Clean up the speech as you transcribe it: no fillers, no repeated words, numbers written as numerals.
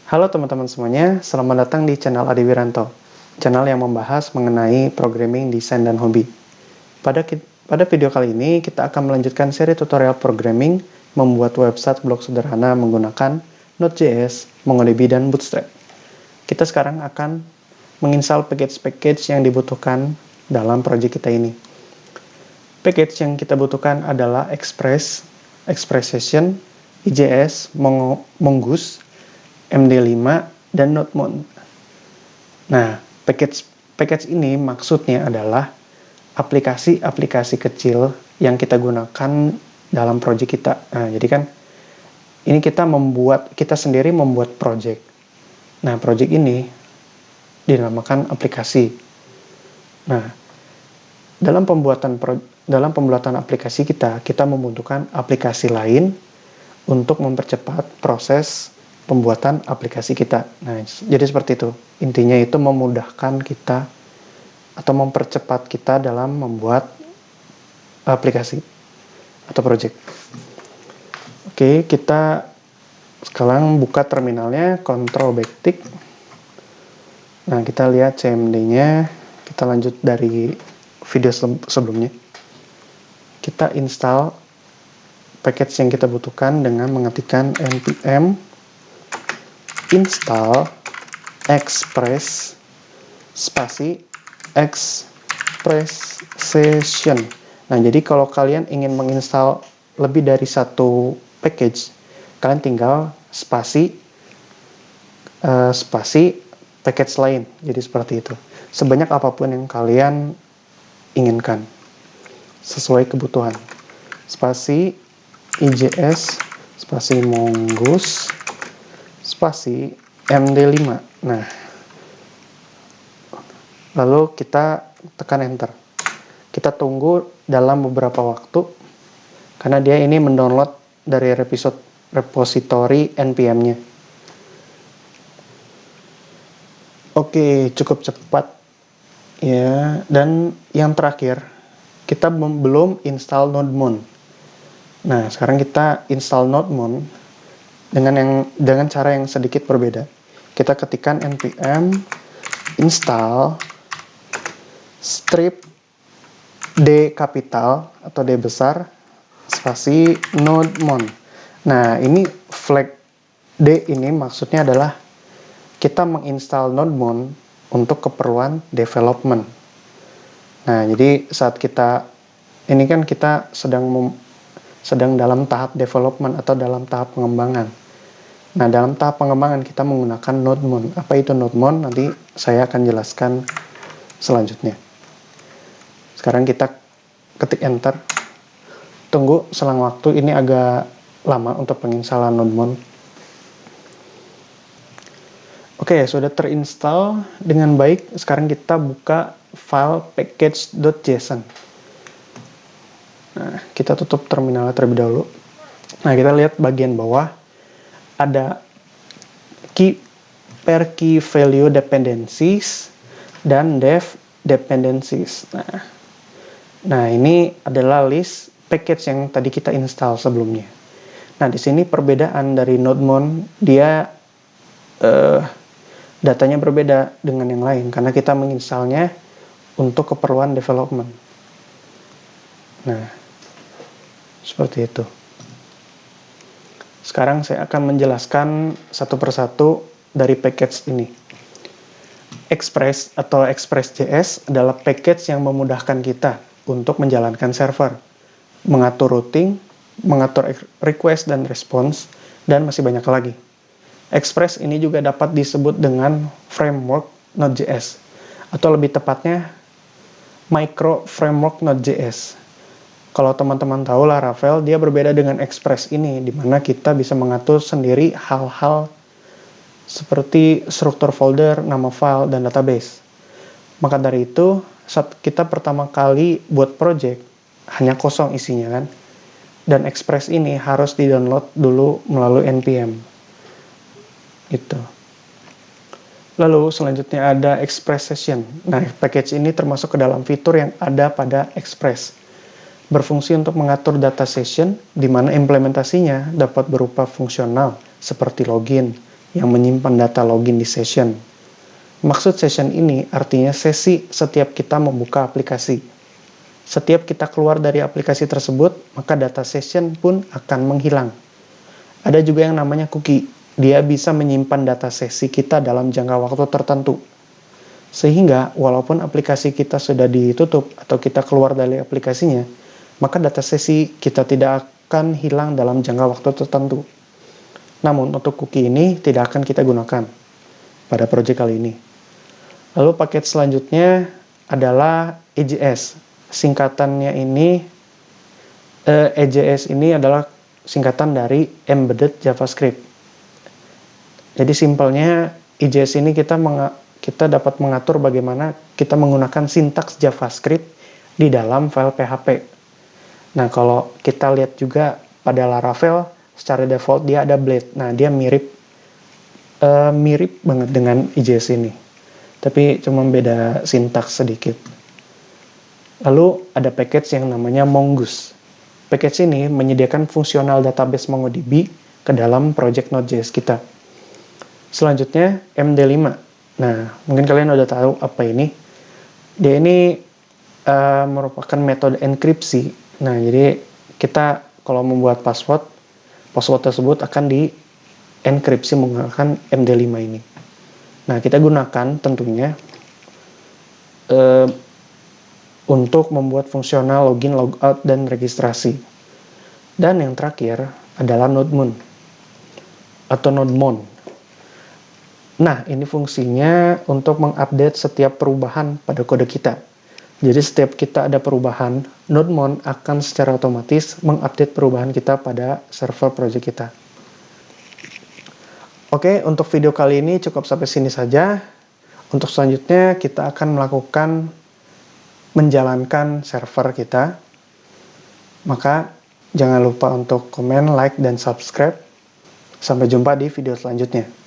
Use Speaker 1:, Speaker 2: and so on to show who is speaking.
Speaker 1: Halo teman-teman semuanya, selamat datang di channel Adi Wiranto, channel yang membahas mengenai programming, desain, dan hobi. Pada video kali ini, kita akan melanjutkan seri tutorial programming membuat website blog sederhana menggunakan Node.js, MongoDB, dan Bootstrap. Kita sekarang akan menginstal package-package yang dibutuhkan dalam project kita ini. Package yang kita butuhkan adalah Express, ExpressSession, IJS, Mongoose, MD5, dan NodeMon. Nah, package ini maksudnya adalah aplikasi-aplikasi kecil yang kita gunakan dalam project kita. Nah, jadi kan ini kita sendiri membuat project. Nah, project ini dinamakan aplikasi. Nah, dalam pembuatan aplikasi kita membutuhkan aplikasi lain untuk mempercepat proses pembuatan aplikasi kita. Nah, jadi seperti itu. Intinya itu memudahkan kita atau mempercepat kita dalam membuat aplikasi atau project. Oke, kita sekarang buka terminalnya, Ctrl backtick. Nah, kita lihat CMD-nya. Kita lanjut dari video sebelumnya. Kita install package yang kita butuhkan dengan mengetikkan npm install express spasi ExpressSession. Nah, jadi kalau kalian ingin menginstal lebih dari satu package, kalian tinggal spasi package lain. Jadi seperti itu. Sebanyak apapun yang kalian inginkan sesuai kebutuhan. Spasi IJS spasi Mongoose spasi MD5. Nah, lalu kita tekan enter. Kita tunggu dalam beberapa waktu karena dia ini mendownload dari repository npm-nya. Oke, cukup cepat ya. Dan yang terakhir, kita belum install NodeMon. Nah, sekarang kita install NodeMon dengan cara yang sedikit berbeda. Kita ketikkan npm install strip d kapital atau d besar spasi NodeMon. Nah, ini flag d ini maksudnya adalah kita menginstal NodeMon untuk keperluan development. Nah, jadi saat kita sedang dalam tahap development atau dalam tahap pengembangan. Nah, dalam tahap pengembangan kita menggunakan NodeMon. Apa itu NodeMon? Nanti saya akan jelaskan selanjutnya. Sekarang kita ketik enter. Tunggu selang waktu, ini agak lama untuk penginstalan NodeMon. Oke, sudah terinstall dengan baik. Sekarang kita buka file package.json. Nah, kita tutup terminalnya terlebih dahulu. Nah, kita lihat bagian bawah ada key value dependencies dan dev dependencies. Nah, ini adalah list package yang tadi kita install sebelumnya. Nah, di sini perbedaan dari NodeMon, dia datanya berbeda dengan yang lain karena kita menginstalnya untuk keperluan development. Nah, seperti itu. Sekarang saya akan menjelaskan satu persatu dari package ini. Express atau ExpressJS adalah package yang memudahkan kita untuk menjalankan server, mengatur routing, mengatur request dan response, dan masih banyak lagi. Express ini juga dapat disebut dengan framework Node.js, atau lebih tepatnya micro framework Node.js. Kalau teman-teman tahu Laravel, dia berbeda dengan Express ini, di mana kita bisa mengatur sendiri hal-hal seperti struktur folder, nama file, dan database. Maka dari itu, saat kita pertama kali buat project, hanya kosong isinya kan, dan Express ini harus di-download dulu melalui npm. Gitu. Lalu selanjutnya ada ExpressSession. Nah, package ini termasuk ke dalam fitur yang ada pada Express. Berfungsi untuk mengatur data session, di mana implementasinya dapat berupa fungsional seperti login, yang menyimpan data login di session. Maksud session ini artinya sesi setiap kita membuka aplikasi. Setiap kita keluar dari aplikasi tersebut, maka data session pun akan menghilang. Ada juga yang namanya cookie. Dia bisa menyimpan data sesi kita dalam jangka waktu tertentu. Sehingga walaupun aplikasi kita sudah ditutup atau kita keluar dari aplikasinya, maka data sesi kita tidak akan hilang dalam jangka waktu tertentu. Namun untuk cookie ini tidak akan kita gunakan pada proyek kali ini. Lalu paket selanjutnya adalah EJS. Singkatannya ini, EJS ini adalah singkatan dari Embedded JavaScript. Jadi simpelnya EJS ini kita dapat mengatur bagaimana kita menggunakan sintaks JavaScript di dalam file PHP. Nah, kalau kita lihat juga pada Laravel, secara default dia ada Blade. Nah, dia mirip banget dengan EJS ini. Tapi cuma beda sintaks sedikit. Lalu ada package yang namanya Mongoose. Package ini menyediakan fungsional database MongoDB ke dalam project Node.js kita. Selanjutnya MD5. Nah, mungkin kalian udah tahu apa ini. Dia ini merupakan metode enkripsi. Nah, jadi kita kalau membuat password tersebut akan dienkripsi menggunakan MD5 ini. Nah, kita gunakan tentunya untuk membuat fungsional login, logout, dan registrasi. Dan yang terakhir adalah NodeMon atau NodeMon. Nah, ini fungsinya untuk mengupdate setiap perubahan pada kode kita. Jadi setiap kita ada perubahan, NodeMon akan secara otomatis mengupdate perubahan kita pada server project kita. Oke, untuk video kali ini cukup sampai sini saja. Untuk selanjutnya kita akan menjalankan server kita. Maka jangan lupa untuk komen, like, dan subscribe. Sampai jumpa di video selanjutnya.